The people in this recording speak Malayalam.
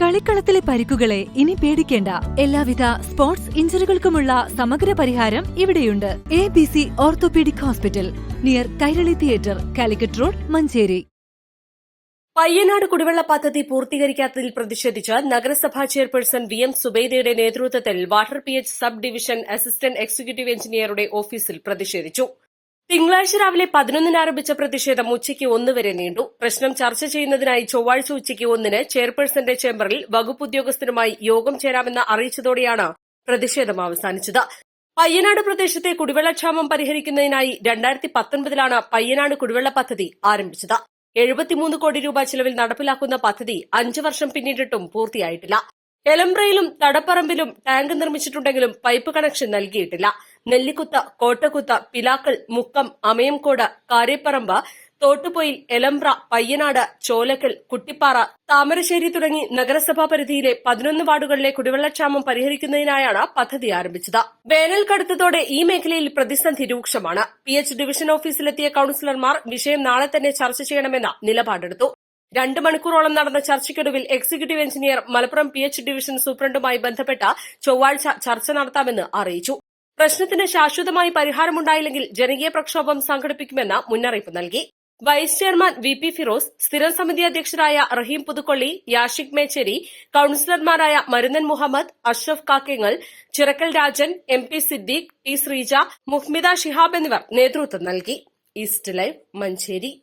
കളിക്കളത്തിലെ പരിക്കുകളെ ഇനി പേടിക്കേണ്ട. എല്ലാവിധ സ്പോർട്സ് ഇഞ്ചുറികൾക്കുമുള്ള സമഗ്ര പരിഹാരം ഇവിടെയുണ്ട്. ABC orthopaedic hospital, near Kairali theatre, Calicut road, Manjeri. Payyanad കുടിവെള്ള പദ്ധതി പൂർത്തീകരിക്കാത്തതിൽ പ്രതിഷേധിച്ച് നഗരസഭാ ചെയർപേഴ്സൺ VM സുബൈദയുടെ നേതൃത്വത്തിൽ water PH sub division assistant executive എഞ്ചിനീയറുടെ ഓഫീസിൽ പ്രതിഷേധിച്ചു. തിങ്കളാഴ്ച രാവിലെ 11-ന് ആരംഭിച്ച പ്രതിഷേധം ഉച്ചയ്ക്ക് 1 വരെ നീണ്ടു. പ്രശ്നം ചർച്ച ചെയ്യുന്നതിനായി ചൊവ്വാഴ്ച ഉച്ചയ്ക്ക് 1-ന് ചെയർപേഴ്സന്റെ ചേംബറിൽ വകുപ്പ് ഉദ്യോഗസ്ഥരുമായി യോഗം ചേരാമെന്ന് അറിയിച്ചതോടെയാണ് പ്രതിഷേധം അവസാനിച്ചത്. പയ്യനാട് പ്രദേശത്തെ കുടിവെള്ളക്ഷാമം പരിഹരിക്കുന്നതിനായി 2019-ലാണ് പയ്യനാട് കുടിവെള്ള പദ്ധതി ആരംഭിച്ചത്. 73 കോടി രൂപ ചിലവിൽ നടപ്പിലാക്കുന്ന പദ്ധതി 5 വർഷം പിന്നിട്ടിട്ടും പൂർത്തിയായിട്ടില്ല. എലമ്പ്രയിലും തടപ്പറമ്പിലും ടാങ്ക് നിർമ്മിച്ചിട്ടുണ്ടെങ്കിലും പൈപ്പ് കണക്ഷൻ നൽകിയിട്ടില്ല. നെല്ലിക്കുത്ത്, കോട്ടക്കുത്ത്, പിലാക്കൽ, മുക്കം, അമയംകോട്, കാരേപ്പറമ്പ്, തോട്ടുപൊയിൽ, എലമ്പ്ര, പയ്യനാട്, ചോലക്കൽ, കുട്ടിപ്പാറ, താമരശ്ശേരി തുടങ്ങി നഗരസഭാ പരിധിയിലെ 11 വാർഡുകളിലെ കുടിവെള്ളക്ഷാമം പരിഹരിക്കുന്നതിനായാണ് പദ്ധതി ആരംഭിച്ചത്. വേനൽ കടുത്തതോടെ ഈ മേഖലയിൽ പ്രതിസന്ധി രൂക്ഷമാണ്. PH ഡിവിഷൻ ഓഫീസിലെത്തിയ കൌൺസിലർമാർ വിഷയം നാളെ തന്നെ ചർച്ച ചെയ്യണമെന്ന നിലപാടെടുത്തു. 2 മണിക്കൂറോളം നടന്ന ചർച്ചയ്ക്കൊടുവിൽ executive engineer Malappuram PH division സൂപ്രണ്ടുമായി ബന്ധപ്പെട്ട ചൊവ്വാഴ്ച ചർച്ച നടത്താമെന്ന് അറിയിച്ചു. പ്രശ്നത്തിന് ശാശ്വതമായി പരിഹാരമുണ്ടായില്ലെങ്കിൽ ജനകീയ പ്രക്ഷോഭം സംഘടിപ്പിക്കുമെന്ന് മുന്നറിയിപ്പ് നൽകി. വൈസ് ചെയർമാൻ VP ഫിറോസ്, സ്ഥിരം സമിതി അധ്യക്ഷരായ റഹീം പുതുക്കൊള്ളി, യാഷിക് മേച്ചേരി, കൌൺസിലർമാരായ മരുന്നൻ മുഹമ്മദ്, അഷ്റഫ് കാക്കേങ്ങൽ, ചിറക്കൽ രാജൻ, MP സിദ്ദീഖ്, T ശ്രീജ, മുഹ്മിദ ഷിഹാബ് എന്നിവർ നേതൃത്വം നൽകി. East live, Manjeri.